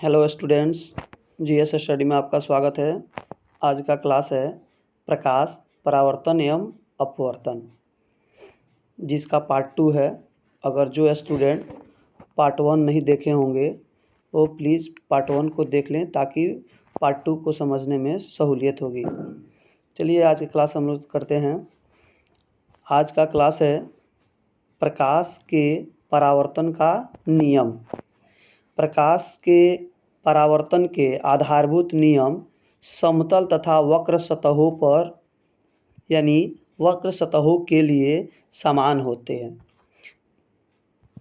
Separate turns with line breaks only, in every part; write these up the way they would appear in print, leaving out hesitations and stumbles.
Hello students, GS study में आपका स्वागत है। आज का क्लास है प्रकाश, परावर्तन एवं अपवर्तन, जिसका पार्ट 2 है। अगर जो स्टूडेंट पार्ट 1 नहीं देखे होंगे वो प्लीज़ पार्ट 1 को देख लें ताकि पार्ट 2 को समझने में सहूलियत होगी। चलिए आज की क्लास हम लोग करते हैं। आज का क्लास है प्रकाश के परावर्तन का नियम। प्रकाश के परावर्तन के आधारभूत नियम समतल तथा वक्र सतहों पर यानी वक्र सतहों के लिए समान होते हैं।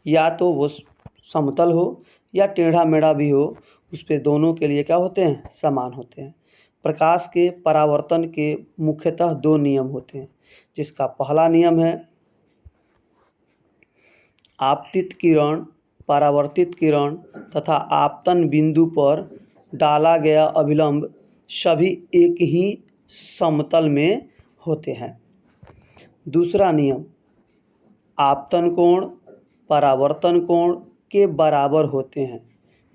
या तो वो समतल हो या टेढ़ा मेढ़ा भी हो, उस पे दोनों के लिए क्या होते हैं? समान होते हैं। प्रकाश के परावर्तन के मुख्यतः दो नियम होते हैं, जिसका पहला नियम है आपतित किरण, परावर्तित किरण तथा आपतन बिंदु पर डाला गया अभिलंब सभी एक ही समतल में होते हैं। दूसरा नियम आपतन कोण परावर्तन कोण के बराबर होते हैं।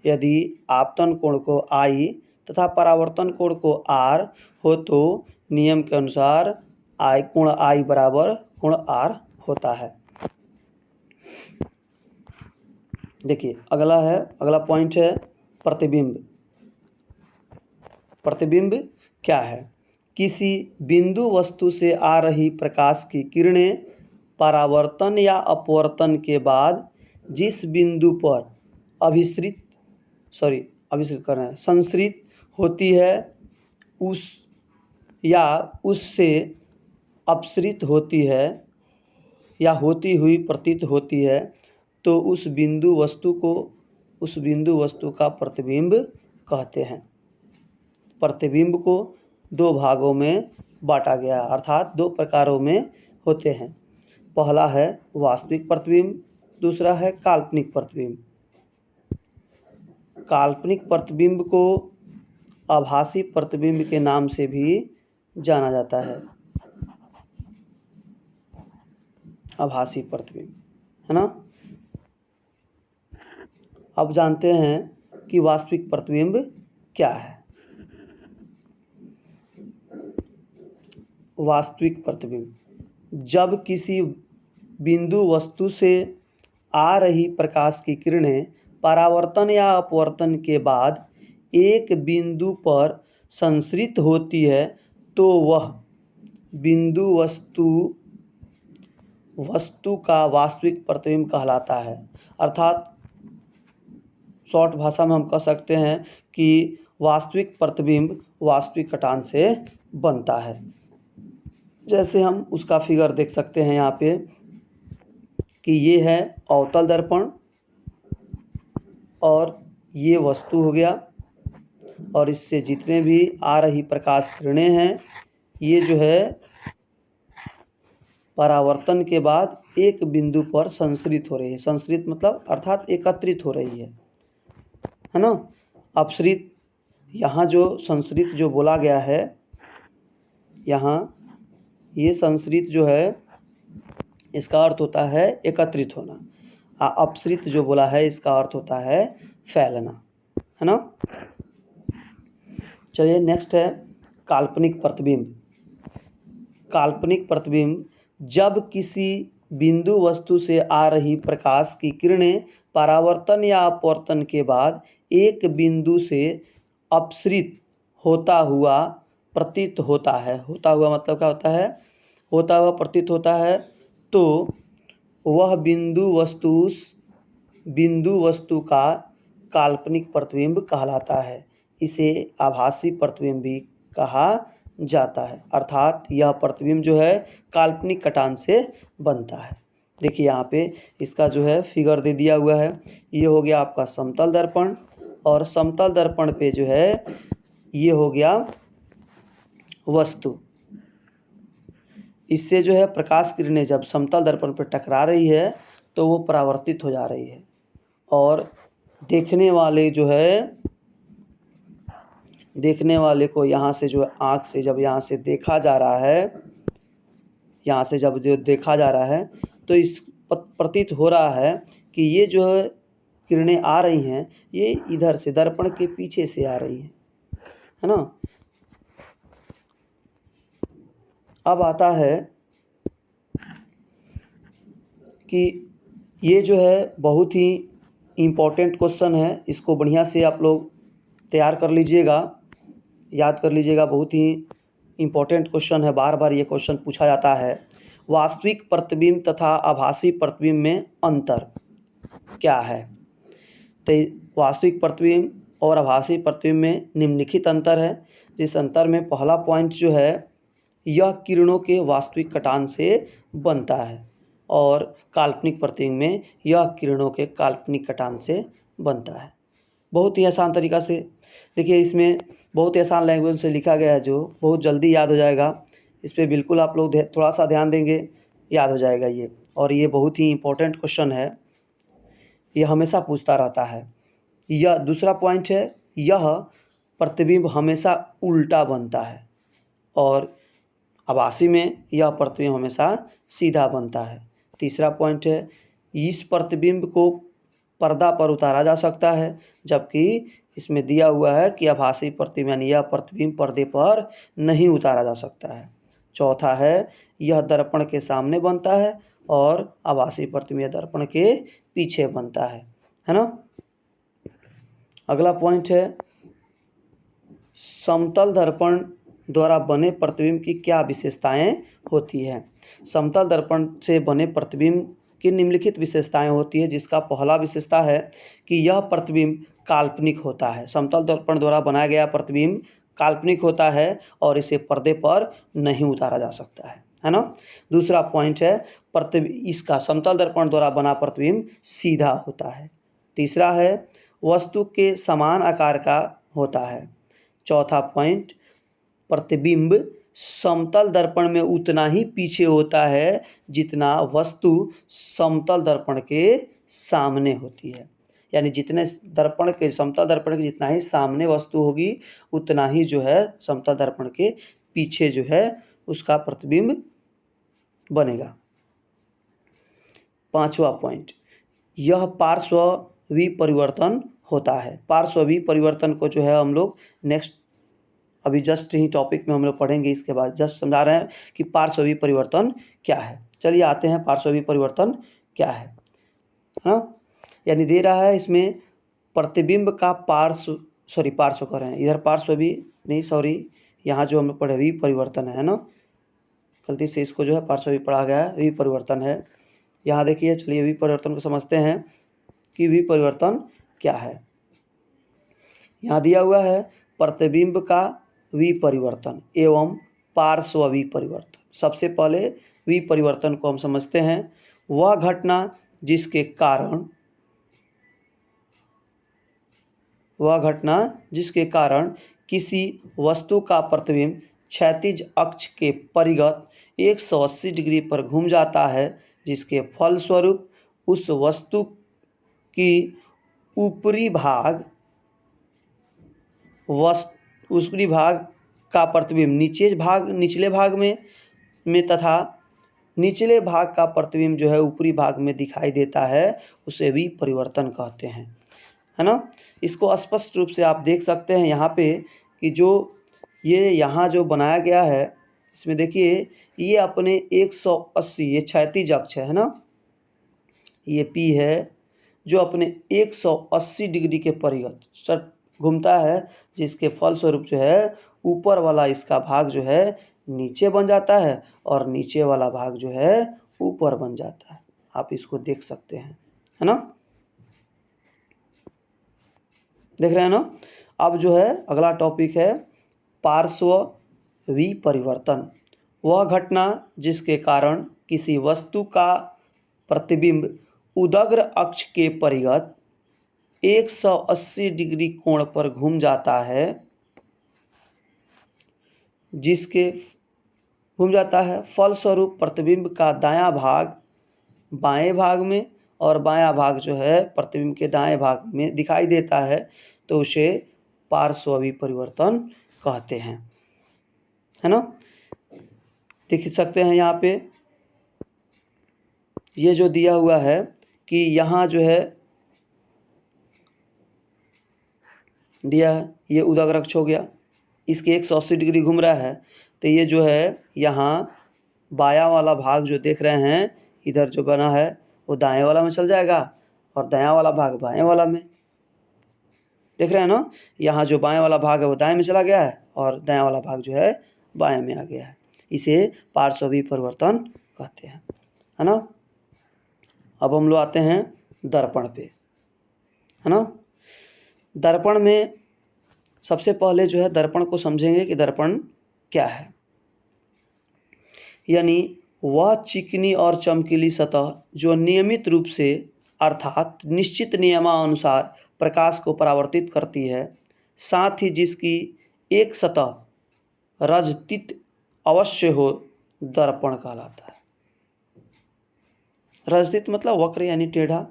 यदि आपतन कोण को I तथा परावर्तन कोण को R हो तो नियम के अनुसार कोण I बराबर कोण R होता है। देखिए अगला पॉइंट है प्रतिबिंब। प्रतिबिंब क्या है? किसी बिंदु वस्तु से आ रही प्रकाश की किरणें परावर्तन या अपवर्तन के बाद जिस बिंदु पर संसरित होती है उससे अपसरित होती है या होती हुई प्रतीत होती है, तो उस बिंदु वस्तु का प्रतिबिंब कहते हैं। प्रतिबिंब को दो भागों में बांटा गया, अर्थात दो प्रकारों में होते हैं। पहला है वास्तविक प्रतिबिंब, दूसरा है काल्पनिक प्रतिबिंब। काल्पनिक प्रतिबिंब को आभासी प्रतिबिंब के नाम से भी जाना जाता है। आभासी प्रतिबिंब, है ना। अब जानते हैं कि वास्तविक प्रतिबिंब क्या है। वास्तविक प्रतिबिंब, जब किसी बिंदु वस्तु से आ रही प्रकाश की किरणें परावर्तन या अपवर्तन के बाद एक बिंदु पर संसरित होती है, तो वह बिंदु वस्तु का वास्तविक प्रतिबिंब कहलाता है। अर्थात शॉर्ट भाषा में हम कह सकते हैं कि वास्तविक प्रतिबिंब वास्तविक कटान से बनता है। जैसे हम उसका फिगर देख सकते हैं यहाँ पे कि ये है अवतल दर्पण और ये वस्तु हो गया, और इससे जितने भी आ रही प्रकाश किरणें हैं ये जो है परावर्तन के बाद एक बिंदु पर संसरित हो रही है। संसरित मतलब अर्थात एकत्रित हो रही है ना। अपसरित, यहाँ जो संसरित जो बोला गया है, यहाँ ये संसरित जो है इसका अर्थ होता है एकत्रित होना। अपसरित जो बोला है इसका अर्थ होता है फैलना, है ना। चलिए नेक्स्ट है काल्पनिक प्रतिबिंब। काल्पनिक प्रतिबिंब, जब किसी बिंदु वस्तु से आ रही प्रकाश की किरणें परावर्तन या अपवर्तन के बाद एक बिंदु से अपसरित होता हुआ प्रतीत होता है। होता हुआ मतलब क्या होता है? होता हुआ प्रतीत होता है, तो वह बिंदु वस्तु का काल्पनिक प्रतिबिंब कहलाता है। इसे आभासी प्रतिबिंब भी कहा जाता है। अर्थात यह प्रतिबिंब जो है काल्पनिक कटान से बनता है। देखिए यहाँ पे इसका जो है फिगर दे दिया हुआ है। ये हो गया आपका समतल दर्पण, और समतल दर्पण पे जो है ये हो गया वस्तु। इससे जो है प्रकाश किरणें जब समतल दर्पण पर टकरा रही है तो वो परावर्तित हो जा रही है, और देखने वाले को यहाँ से जो आँख से जब यहाँ से देखा जा रहा है, यहाँ से जब जो देखा जा रहा है तो इस प्रतीत हो रहा है कि ये जो है किरणें आ रही हैं ये इधर से दर्पण के पीछे से आ रही हैं, है ना। अब आता है कि ये जो है बहुत ही इम्पोर्टेंट क्वेश्चन है, इसको बढ़िया से आप लोग तैयार कर लीजिएगा, याद कर लीजिएगा। बहुत ही इम्पोर्टेंट क्वेश्चन है, बार बार ये क्वेश्चन पूछा जाता है। वास्तविक प्रतिबिंब तथा आभासी प्रतिबिंब में अंतर क्या है? तो वास्तविक प्रतिबिंब और आभासी प्रतिबिंब में निम्नलिखित अंतर है। जिस अंतर में पहला पॉइंट जो है, यह किरणों के वास्तविक कटान से बनता है, और काल्पनिक प्रतिबिंब में यह किरणों के काल्पनिक कटान से बनता है। बहुत ही आसान तरीका से देखिए, इसमें बहुत ही आसान लैंग्वेज से लिखा गया है जो बहुत जल्दी याद हो जाएगा। इस पर बिल्कुल आप लोग थोड़ा सा ध्यान देंगे, याद हो जाएगा ये। और ये बहुत ही इम्पोर्टेंट क्वेश्चन है, ये हमेशा पूछता रहता है। यह दूसरा पॉइंट है, यह प्रतिबिंब हमेशा उल्टा बनता है, और आभासी में यह प्रतिबिंब हमेशा सीधा बनता है। तीसरा पॉइंट है, इस प्रतिबिंब को पर्दा पर उतारा जा सकता है, जबकि इसमें दिया हुआ है कि आभासी प्रतिबिंब यानी यह प्रतिबिंब पर्दे पर नहीं उतारा जा सकता है। चौथा है, यह दर्पण के सामने बनता है, और आभासी प्रतिबिंब दर्पण के पीछे बनता है ना। अगला पॉइंट है, समतल दर्पण द्वारा बने प्रतिबिंब की क्या विशेषताएं होती हैं? समतल दर्पण से बने प्रतिबिंब की निम्नलिखित विशेषताएं होती है, जिसका पहला विशेषता है कि यह प्रतिबिंब काल्पनिक होता है। समतल दर्पण द्वारा बनाया गया प्रतिबिंब काल्पनिक होता है, और इसे पर्दे पर नहीं उतारा जा सकता है ना। दूसरा पॉइंट है, इसका समतल दर्पण द्वारा बना प्रतिबिंब सीधा होता है। तीसरा है, वस्तु के समान आकार का होता है। चौथा पॉइंट, प्रतिबिंब समतल दर्पण में उतना ही पीछे होता है जितना वस्तु समतल दर्पण के सामने होती है। यानी जितने दर्पण के समतल दर्पण के जितना ही सामने वस्तु होगी, उतना ही जो है समतल दर्पण के पीछे जो है उसका प्रतिबिंब बनेगा। पांचवा पॉइंट, यह पार्श्व विपरिवर्तन होता है। पार्श्व विपरिवर्तन को जो है हम लोग नेक्स्ट अभी जस्ट ही टॉपिक में हम लोग पढ़ेंगे, इसके बाद जस्ट समझा रहे हैं कि पार्श्व विपरिवर्तन क्या है। चलिए आते हैं, पार्श्व विपरिवर्तन क्या है। हाँ, यानी दे रहा है इसमें प्रतिबिंब का पार्श्व कर रहे हैं इधर, पार्श्व भी नहीं, सॉरी, यहाँ जो हम लोग पढ़े विपरिवर्तन है ना, गलती से इसको जो है पार्श्व भी पढ़ा गया है, विपरिवर्तन है। यहाँ देखिए, चलिए विपरिवर्तन को समझते हैं कि विपरिवर्तन क्या है। यहाँ दिया हुआ है, प्रतिबिंब का विपरिवर्तन एवं पार्श्व विपरिवर्तन। सबसे पहले विपरिवर्तन को हम समझते हैं, वह घटना जिसके कारण किसी वस्तु का प्रतिबिंब क्षैतिज अक्ष के परिगत 180 डिग्री पर घूम जाता है, जिसके फलस्वरूप उस वस्तु की ऊपरी भाग का प्रतिबिंब निचले भाग में तथा निचले भाग का प्रतिबिंब जो है ऊपरी भाग में दिखाई देता है, उसे विपरिवर्तन कहते हैं, है ना। इसको स्पष्ट रूप से आप देख सकते हैं यहाँ पे कि जो ये यहाँ जो बनाया गया है, इसमें देखिए ये अपने 180, ये क्षैतिज अक्ष है ना, ये P है जो अपने 180 डिग्री के परिगत सर घूमता है, जिसके फलस्वरूप जो है ऊपर वाला इसका भाग जो है नीचे बन जाता है, और नीचे वाला भाग जो है ऊपर बन जाता है। आप इसको देख सकते हैं, है ना, देख रहे हैं ना। अब जो है अगला टॉपिक है पार्श्व विपरिवर्तन। वह घटना जिसके कारण किसी वस्तु का प्रतिबिंब उदग्र अक्ष के परिगत 180 डिग्री कोण पर घूम जाता है, फलस्वरूप प्रतिबिंब का दायां भाग बाएं भाग में और बायां भाग जो है प्रतिबिंब के दाएं भाग में दिखाई देता है, तो उसे पार्श्व विपरिवर्तन कहते हैं, है ना। देख सकते हैं यहाँ पे ये जो दिया हुआ है कि यहाँ जो है दिया है, ये उदक अक्ष हो गया, इसके 180 डिग्री घूम रहा है, तो ये जो है यहाँ बायां वाला भाग जो देख रहे हैं इधर जो बना है वो दाएं वाला में चल जाएगा और दायां वाला भाग बाएं वाला में, देख रहे हैं ना। यहाँ जो बाएं वाला भाग है वो दाएं में चला गया है और दायां वाला भाग जो है बाएं में आ गया है। इसे पार्श्वी परिवर्तन कहते हैं, है ना। अब हम लोग आते हैं दर्पण पे, है ना। दर्पण में सबसे पहले जो है दर्पण को समझेंगे कि दर्पण क्या है। यानी वह चिकनी और चमकीली सतह जो नियमित रूप से अर्थात निश्चित नियमानुसार प्रकाश को परावर्तित करती है, साथ ही जिसकी एक सतह रजतित अवश्य हो, दर्पण कहलाता है। रजतित मतलब वक्र यानी टेढ़ा।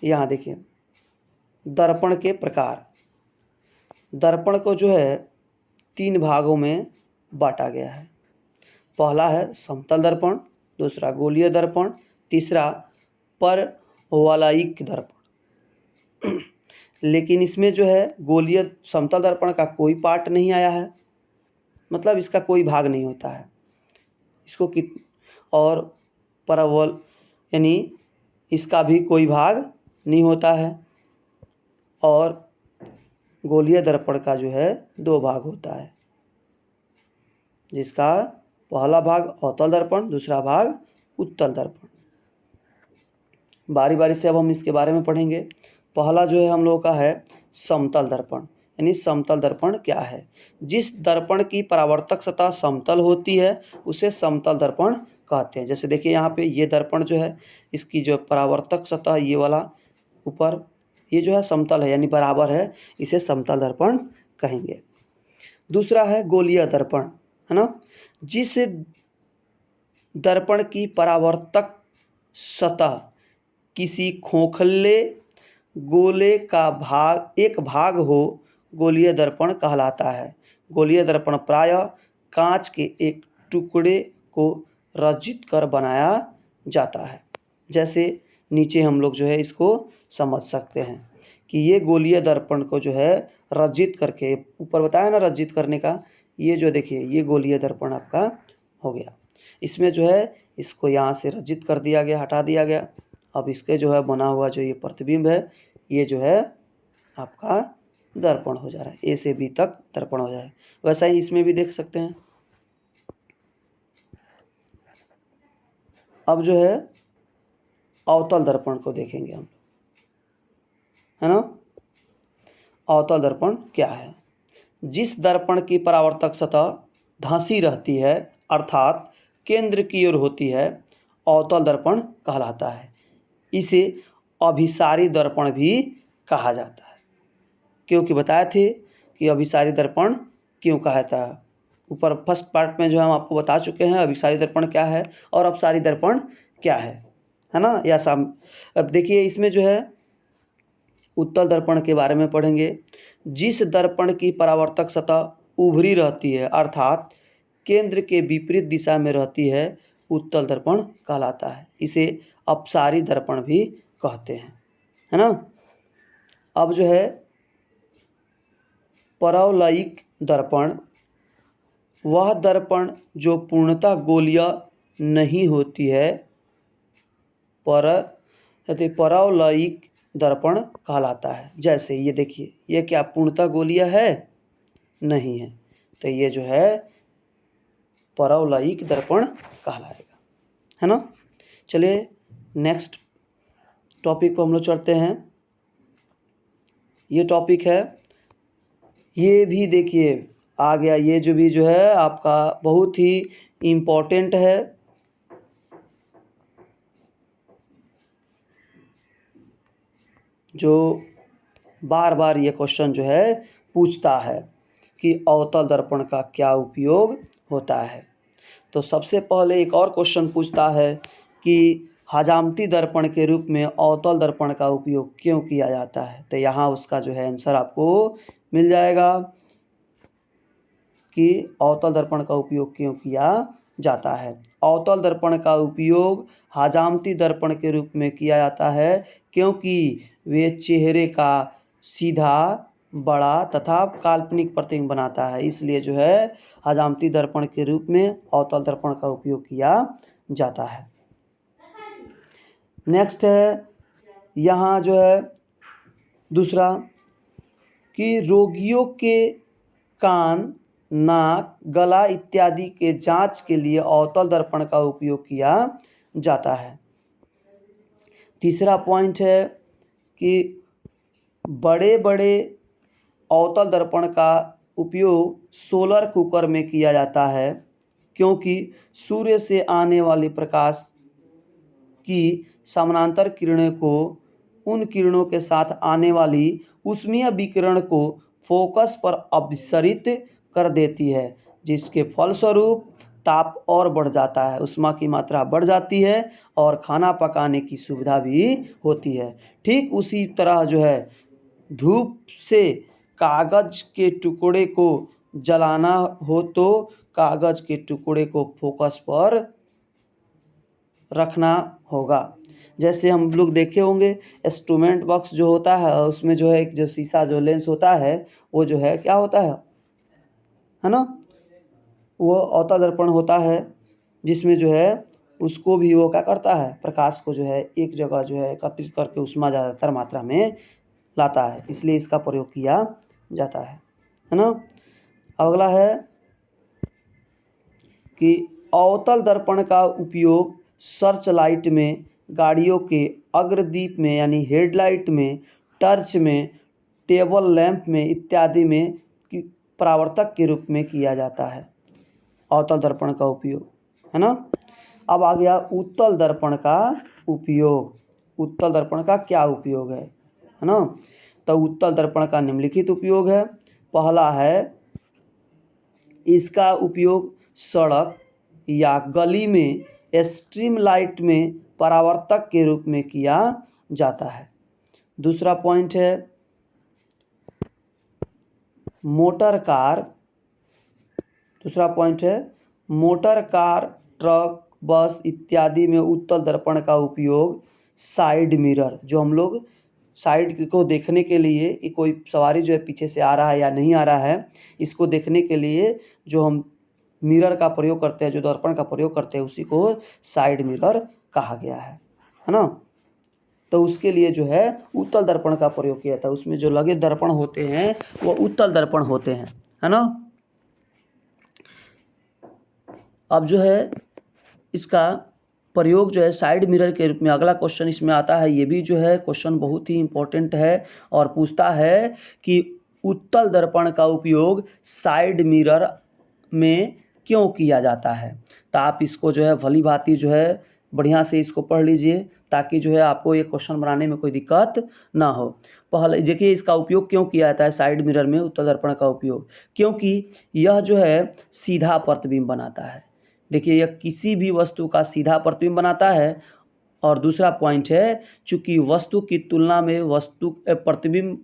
यहाँ देखिए दर्पण के प्रकार। दर्पण को जो है 3 भागों में बांटा गया है। पहला है समतल दर्पण, दूसरा गोलीय दर्पण, तीसरा परवलयिक दर्पण। लेकिन इसमें जो है गोलीय समतल दर्पण का कोई पार्ट नहीं आया है, मतलब इसका कोई भाग नहीं होता है इसको और परवल यानी इसका भी कोई भाग नहीं होता है। और गोलीय दर्पण का जो है 2 भाग होता है, जिसका पहला भाग अवतल दर्पण, दूसरा भाग उत्तल दर्पण। बारी बारी से अब हम इसके बारे में पढ़ेंगे। पहला जो है हम लोगों का है समतल दर्पण। यानी समतल दर्पण क्या है? जिस दर्पण की परावर्तक सतह समतल होती है उसे समतल दर्पण कहते हैं। जैसे देखिए यहाँ पे ये दर्पण जो है इसकी जो परावर्तक सतह ये वाला ऊपर ये जो है समतल है यानी बराबर है, इसे समतल दर्पण कहेंगे। दूसरा है गोलीय दर्पण, है ना। जिस दर्पण की परावर्तक सतह किसी खोखले गोले का भाग एक भाग हो, गोलीय दर्पण कहलाता है। गोलीय दर्पण प्रायः कांच के एक टुकड़े को रचित कर बनाया जाता है। जैसे नीचे हम लोग जो है इसको समझ सकते हैं कि ये गोलीय दर्पण को जो है रचित करके, ऊपर बताया ना रचित करने का, ये जो देखिए ये गोलीय दर्पण आपका हो गया। इसमें जो है इसको यहाँ से रचित कर दिया गया, हटा दिया गया। अब इसके जो है बना हुआ जो ये प्रतिबिंब है ये जो है आपका दर्पण हो जा रहा है, ए से बी तक दर्पण हो जाए। वैसा ही इसमें भी देख सकते हैं। अब जो है अवतल दर्पण को देखेंगे हम, है ना। अवतल दर्पण क्या है? जिस दर्पण की परावर्तक सतह धंसी रहती है अर्थात केंद्र की ओर होती है, अवतल दर्पण कहलाता है। इसे अभिसारी दर्पण भी कहा जाता है। क्योंकि बताए थे कि अभिसारी दर्पण क्यों कहा था। ऊपर फर्स्ट पार्ट में जो हम आपको बता चुके हैं अभिसारी दर्पण क्या है और अपसारी दर्पण क्या है ना। या अब देखिए इसमें जो है उत्तल दर्पण के बारे में पढ़ेंगे। जिस दर्पण की परावर्तक सतह उभरी रहती है अर्थात केंद्र के विपरीत दिशा में रहती है, उत्तल दर्पण कहलाता है। इसे अपसारी दर्पण भी कहते हैं, है ना। अब जो है परवलयिक दर्पण, वह दर्पण जो पूर्णतः गोलीय नहीं होती है, परवलयिक दर्पण कहलाता है। जैसे ये देखिए ये क्या पूर्णतः गोलीय है? नहीं है, तो ये जो है परवलयिक दर्पण कहलाएगा, है ना। चलिए नेक्स्ट टॉपिक पर हम लोग चलते हैं। ये टॉपिक है, ये भी देखिए आ गया, ये जो भी जो है आपका बहुत ही इम्पोर्टेंट है। जो बार बार ये क्वेश्चन जो है पूछता है कि अवतल दर्पण का क्या उपयोग होता है। तो सबसे पहले एक और क्वेश्चन पूछता है कि हजामती दर्पण के रूप में अवतल दर्पण का उपयोग क्यों किया जाता है। तो यहाँ उसका जो है आंसर आपको मिल जाएगा कि अवतल दर्पण का उपयोग क्यों किया जाता है। अवतल दर्पण का उपयोग हजामती दर्पण के रूप में किया जाता है क्योंकि वे चेहरे का सीधा, बड़ा तथा काल्पनिक प्रतिबिंब बनाता है, इसलिए जो है हजामती दर्पण के रूप में अवतल दर्पण का उपयोग किया जाता है। नेक्स्ट है यहाँ जो है दूसरा कि रोगियों के कान, नाक, गला इत्यादि के जांच के लिए अवतल दर्पण का उपयोग किया जाता है। तीसरा पॉइंट है कि बड़े बड़े अवतल दर्पण का उपयोग सोलर कुकर में किया जाता है क्योंकि सूर्य से आने वाले प्रकाश की समानांतर किरणें को उन किरणों के साथ आने वाली ऊष्मीय विकिरण को फोकस पर अपसरित कर देती है, जिसके फलस्वरूप ताप और बढ़ जाता है, ऊष्मा की मात्रा बढ़ जाती है और खाना पकाने की सुविधा भी होती है। ठीक उसी तरह जो है धूप से कागज के टुकड़े को जलाना हो तो कागज के टुकड़े को फोकस पर रखना होगा। जैसे हम लोग देखे होंगे इंस्ट्रूमेंट बॉक्स जो होता है उसमें जो है एक जो शीशा जो लेंस होता है वो जो है क्या होता है ना, वो अवतल दर्पण होता है जिसमें जो है उसको भी वो क्या करता है, प्रकाश को जो है एक जगह जो है एकत्रित करके ऊष्मा ज़्यादातर मात्रा में लाता है, इसलिए इसका प्रयोग किया जाता है ना। अगला है कि अवतल दर्पण का उपयोग सर्च लाइट में, गाड़ियों के अग्रदीप में यानी हेडलाइट में, टर्च में, टेबल लैंप में इत्यादि में परावर्तक के रूप में किया जाता है अवतल दर्पण का उपयोग, है ना। अब आ गया उत्तल दर्पण का उपयोग। उत्तल दर्पण का क्या उपयोग है ना। तो उत्तल दर्पण का निम्नलिखित उपयोग है। पहला है इसका उपयोग सड़क या गली में स्ट्रीम लाइट में परावर्तक के रूप में किया जाता है। दूसरा पॉइंट है मोटर कार ट्रक, बस इत्यादि में उत्तल दर्पण का उपयोग साइड मिरर, जो हम लोग साइड को देखने के लिए कि कोई सवारी जो है पीछे से आ रहा है या नहीं आ रहा है, इसको देखने के लिए जो हम मिरर का प्रयोग करते हैं, जो दर्पण का प्रयोग करते हैं, उसी को साइड मिरर कहा गया है ना। तो उसके लिए जो है उत्तल दर्पण का प्रयोग किया था, उसमें जो लगे दर्पण होते हैं वो उत्तल दर्पण होते हैं, है ना। अब जो है इसका प्रयोग जो है साइड मिरर के रूप में, अगला क्वेश्चन इसमें आता है, ये भी जो है क्वेश्चन बहुत ही इम्पोर्टेंट है और पूछता है कि उत्तल दर्पण का उपयोग साइड मिरर में क्यों किया जाता है। तो आप इसको जो है भली भांति जो है बढ़िया से इसको पढ़ लीजिए ताकि जो है आपको ये क्वेश्चन बनाने में कोई दिक्कत ना हो। पहले देखिए इसका उपयोग क्यों किया जाता है साइड मिरर में उत्तल दर्पण का उपयोग, क्योंकि यह जो है सीधा प्रतिबिंब बनाता है। देखिए यह किसी भी वस्तु का सीधा प्रतिबिंब बनाता है। और दूसरा पॉइंट है चूँकि वस्तु की तुलना में वस्तु प्रतिबिंब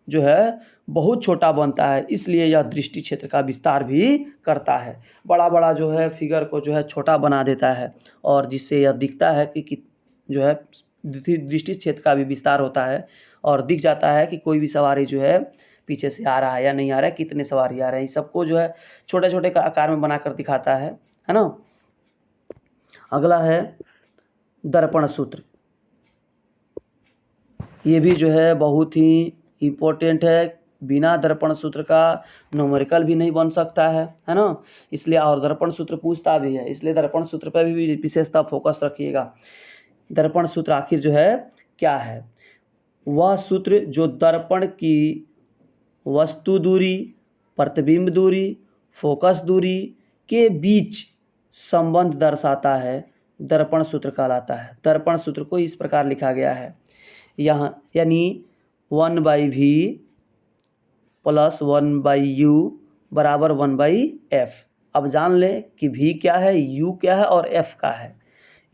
जो है बहुत छोटा बनता है, इसलिए यह दृष्टि क्षेत्र का विस्तार भी करता है। बड़ा बड़ा जो है फिगर को जो है छोटा बना देता है और जिससे यह दिखता है कि जो है दृष्टि क्षेत्र का भी विस्तार होता है और दिख जाता है कि कोई भी सवारी जो है पीछे से आ रहा है या नहीं आ रहा है, कितने सवारी आ रहे हैं, सबको जो है छोटे छोटे आकार में बनाकर दिखाता है ना। अगला है दर्पण सूत्र। ये भी जो है बहुत ही इम्पोर्टेंट है, बिना दर्पण सूत्र का न्यूमेरिकल भी नहीं बन सकता है ना। इसलिए और दर्पण सूत्र पूछता भी है, इसलिए दर्पण सूत्र पर भी विशेषता फोकस रखिएगा। दर्पण सूत्र आखिर जो है क्या है, वह सूत्र जो दर्पण की वस्तु दूरी, प्रतिबिंब दूरी, फोकस दूरी के बीच संबंध दर्शाता है, दर्पण सूत्र कहलाता है। दर्पण सूत्र को इस प्रकार लिखा गया है यहाँ, यानी 1/v + 1/u = 1/f। अब जान लें कि v क्या है, u क्या है और f क्या है।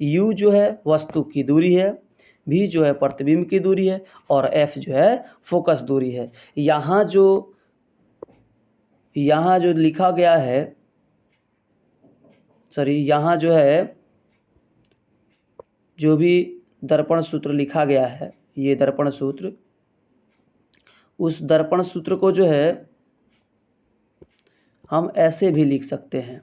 u जो है वस्तु की दूरी है, v जो है प्रतिबिंब की दूरी है और f जो है फोकस दूरी है। यहाँ जो लिखा गया है सॉरी यहाँ जो है जो भी दर्पण सूत्र लिखा गया है, ये दर्पण सूत्र, उस दर्पण सूत्र को जो है हम ऐसे भी लिख सकते हैं।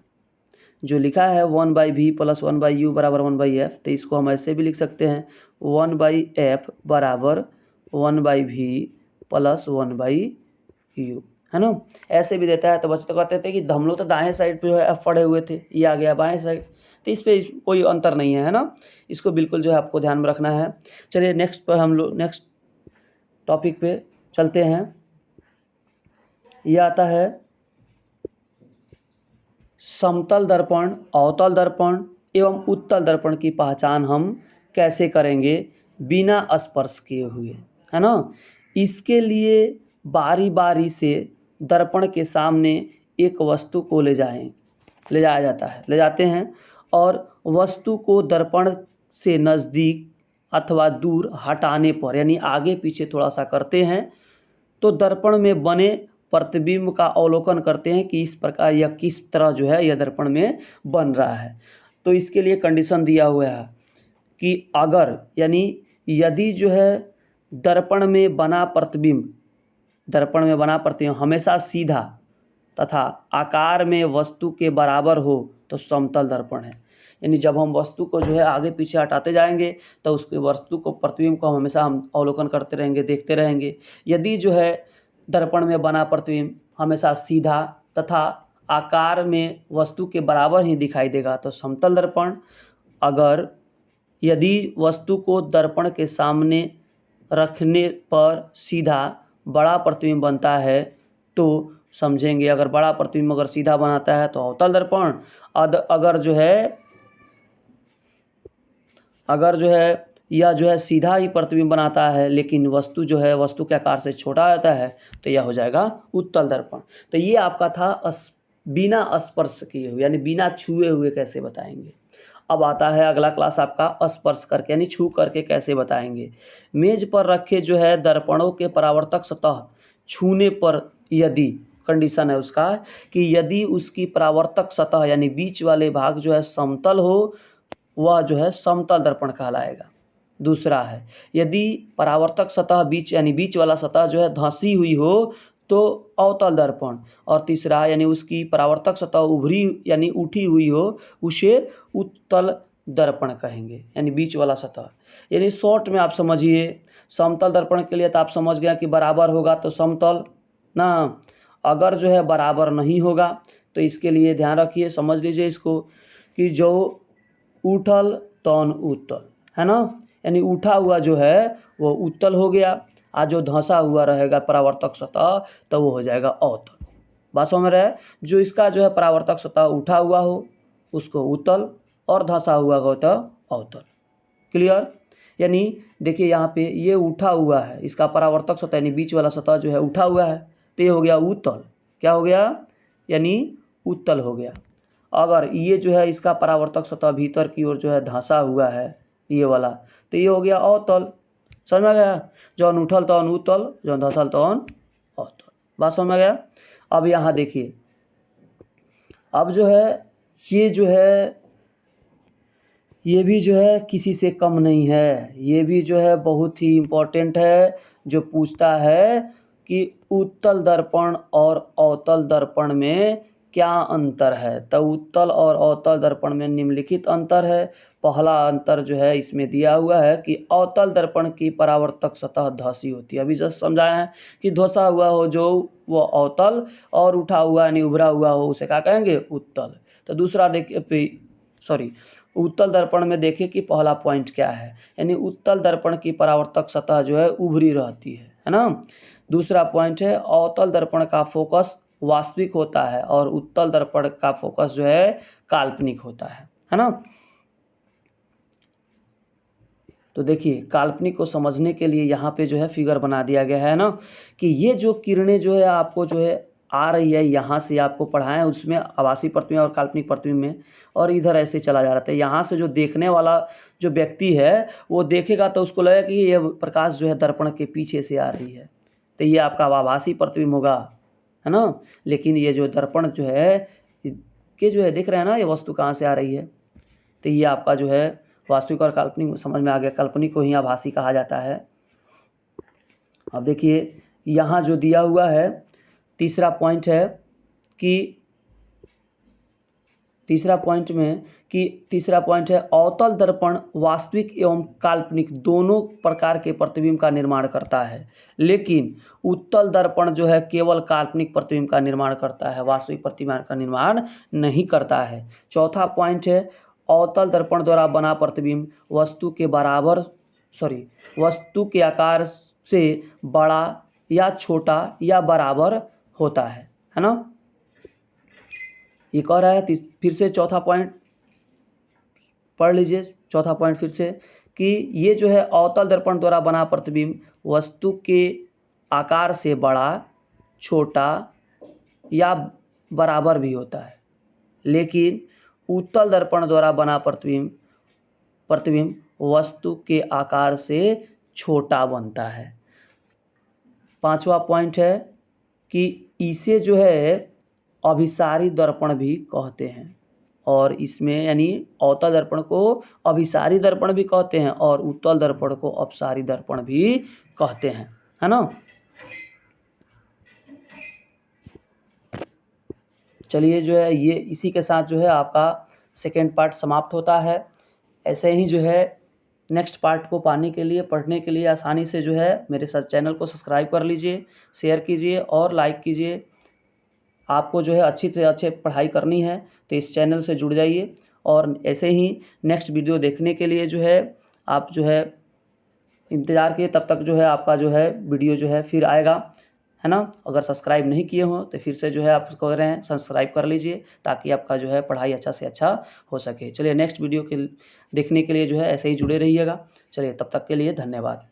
जो लिखा है 1/v + 1/u = 1/f, तो इसको हम ऐसे भी लिख सकते हैं 1/f = 1/v + 1/u, है ना। ऐसे भी देता है। तो बच्चे तो कहते थे कि हम लोग तो दाएं साइड पे जो है f पढ़े हुए थे, ये आ गया बाएं साइड, तो इस पर कोई अंतर नहीं है ना। इसको बिल्कुल जो है आपको ध्यान में रखना है। चलिए नेक्स्ट पर हम लोग नेक्स्ट टॉपिक पे चलते हैं। ये आता है समतल दर्पण, अवतल दर्पण एवं उत्तल दर्पण की पहचान हम कैसे करेंगे बिना स्पर्श किए हुए, है ना। इसके लिए बारी बारी से दर्पण के सामने एक वस्तु को ले जाते हैं और वस्तु को दर्पण से नज़दीक अथवा दूर हटाने पर, यानी आगे पीछे थोड़ा सा करते हैं, तो दर्पण में बने प्रतिबिंब का अवलोकन करते हैं कि इस प्रकार या किस तरह जो है यह दर्पण में बन रहा है। तो इसके लिए कंडीशन दिया हुआ है कि अगर, यानी यदि जो है दर्पण में बना प्रतिबिंब हमेशा सीधा तथा आकार में वस्तु के बराबर हो तो समतल दर्पण है। यानी जब हम वस्तु को जो है आगे पीछे हटाते जाएंगे तो उसके वस्तु को, प्रतिबिंब को हमेशा हम अवलोकन करते रहेंगे, देखते रहेंगे। यदि जो है दर्पण में बना प्रतिबिंब हमेशा सीधा तथा आकार में वस्तु के बराबर ही दिखाई देगा तो समतल दर्पण। अगर यदि वस्तु को दर्पण के सामने रखने पर सीधा बड़ा प्रतिबिंब बनता है तो समझेंगे, अगर बड़ा प्रतिबिंब अगर सीधा बनाता है तो अवतल दर्पण। अगर जो है यह जो है सीधा ही प्रतिबिंब बनाता है लेकिन वस्तु जो है वस्तु के आकार से छोटा रहता है तो यह हो जाएगा उत्तल दर्पण। तो ये आपका था बिना स्पर्श किए हुए, यानी बिना छुए हुए कैसे बताएंगे। अब आता है अगला क्लास आपका स्पर्श करके, यानी छू करके कैसे बताएंगे। मेज पर रखे जो है दर्पणों के परावर्तक सतह छूने पर, यदि कंडीशन है उसका कि यदि उसकी परावर्तक सतह यानी बीच वाले भाग जो है समतल हो, वह जो है समतल दर्पण कहलाएगा। दूसरा है यदि परावर्तक सतह बीच वाला सतह जो है धंसी हुई हो तो अवतल दर्पण। और तीसरा यानी उसकी परावर्तक सतह उभरी यानी उठी हुई हो, उसे उत्तल दर्पण कहेंगे, यानी बीच वाला सतह। यानी शॉर्ट में आप समझिए, समतल दर्पण के लिए तो आप समझ गया कि बराबर होगा तो समतल ना, अगर जो है बराबर नहीं होगा तो इसके लिए ध्यान रखिए, समझ लीजिए इसको कि जो उठल तौन उत्तल, है ना। यानी उठा हुआ जो है वो उत्तल हो गया, आज जो धंसा हुआ रहेगा परावर्तक सतह तो वो हो जाएगा अवतल। बात समझ में रहे। जो इसका जो है परावर्तक सतह उठा हुआ हो उसको उत्तल और धंसा हुआ हो तो अवतल। क्लियर। यानी देखिए यहाँ पे ये उठा हुआ है, इसका परावर्तक सतह यानी बीच वाला सतह जो है उठा हुआ है तो ये हो गया उत्तल। क्या हो गया, यानी उत्तल हो गया। अगर ये जो है इसका परावर्तक सतह भीतर की ओर जो है धंसा हुआ है ये वाला, तो ये हो गया अवतल। समझ में गया। जौन उठल तौन उत्तल, जौन धंसल तौन अवतल। बात समझ में गया। अब यहाँ देखिए, अब जो है ये भी जो है किसी से कम नहीं है, ये भी जो है बहुत ही इम्पोर्टेंट है, जो पूछता है कि उत्तल दर्पण और अवतल दर्पण में क्या अंतर है। तो उत्तल और अवतल दर्पण में निम्नलिखित अंतर है। पहला अंतर जो है इसमें दिया हुआ है कि अवतल दर्पण की परावर्तक सतह धंसी होती है। अभी जस्ट समझाया है कि धंसा हुआ हो जो वो अवतल, और उठा हुआ यानी उभरा हुआ हो उसे क्या कहेंगे, उत्तल। तो दूसरा देखिए, उत्तल दर्पण में देखिए कि पहला पॉइंट क्या है, यानी उत्तल दर्पण की परावर्तक सतह जो है उभरी रहती है ना। दूसरा पॉइंट है अवतल दर्पण का फोकस वास्तविक होता है और उत्तल दर्पण का फोकस जो है काल्पनिक होता है ना। तो देखिए काल्पनिक को समझने के लिए यहाँ पे जो है फिगर बना दिया गया है ना, कि ये जो किरणें जो है आपको जो है आ रही है यहाँ से, आपको पढ़ाएं उसमें आभासी प्रतिबिंब और काल्पनिक प्रतिबिंब में, और इधर ऐसे चला जा रहा था। यहाँ से जो देखने वाला जो व्यक्ति है वो देखेगा तो उसको लगेगा कि ये प्रकाश जो है दर्पण के पीछे से आ रही है, तो ये आपका आभासी प्रतिबिंब होगा, है ना। लेकिन ये जो दर्पण जो है के जो है देख रहे हैं ना, ये वस्तु कहाँ से आ रही है, तो ये आपका जो है वास्तविक और काल्पनिक समझ में आ गया। काल्पनिक को ही आभासी कहा जाता है। अब देखिए यहाँ जो दिया हुआ है तीसरा पॉइंट है कि तीसरा पॉइंट है अवतल दर्पण वास्तविक एवं काल्पनिक दोनों प्रकार के प्रतिबिंब का निर्माण करता है, लेकिन उत्तल दर्पण जो है केवल काल्पनिक प्रतिबिंब का निर्माण करता है, वास्तविक प्रतिबिंब का निर्माण नहीं करता है। चौथा पॉइंट है अवतल दर्पण द्वारा बना प्रतिबिंब वस्तु के आकार से बड़ा या छोटा या बराबर होता है ना। ये कह रहा है फिर से चौथा पॉइंट पढ़ लीजिए। चौथा पॉइंट फिर से कि ये जो है अवतल दर्पण द्वारा बना प्रतिबिंब वस्तु के आकार से बड़ा, छोटा या बराबर भी होता है, लेकिन उत्तल दर्पण द्वारा बना प्रतिबिंब वस्तु के आकार से छोटा बनता है। पांचवा पॉइंट है कि इसे जो है अभिसारी दर्पण भी कहते हैं, और इसमें यानी अवतल दर्पण को अभिसारी दर्पण भी कहते हैं और उत्तल दर्पण को अपसारी दर्पण भी कहते हैं, है ना। चलिए जो है ये इसी के साथ जो है आपका सेकेंड पार्ट समाप्त होता है। ऐसे ही जो है नेक्स्ट पार्ट को पाने के लिए, पढ़ने के लिए आसानी से जो है मेरे साथ चैनल को सब्सक्राइब कर लीजिए, शेयर कीजिए और लाइक कीजिए। आपको जो है अच्छी से अच्छी पढ़ाई करनी है तो इस चैनल से जुड़ जाइए, और ऐसे ही नेक्स्ट वीडियो देखने के लिए जो है आप जो है इंतज़ार कीजिए। तब तक जो है आपका जो है वीडियो जो है फिर आएगा, है ना। अगर सब्सक्राइब नहीं किए हो तो फिर से जो है आप कह रहे हैं सब्सक्राइब कर लीजिए, ताकि आपका जो है पढ़ाई अच्छा से अच्छा हो सके। चलिए नेक्स्ट वीडियो के देखने के लिए जो है ऐसे ही जुड़े रहिएगा। चलिए तब तक के लिए धन्यवाद।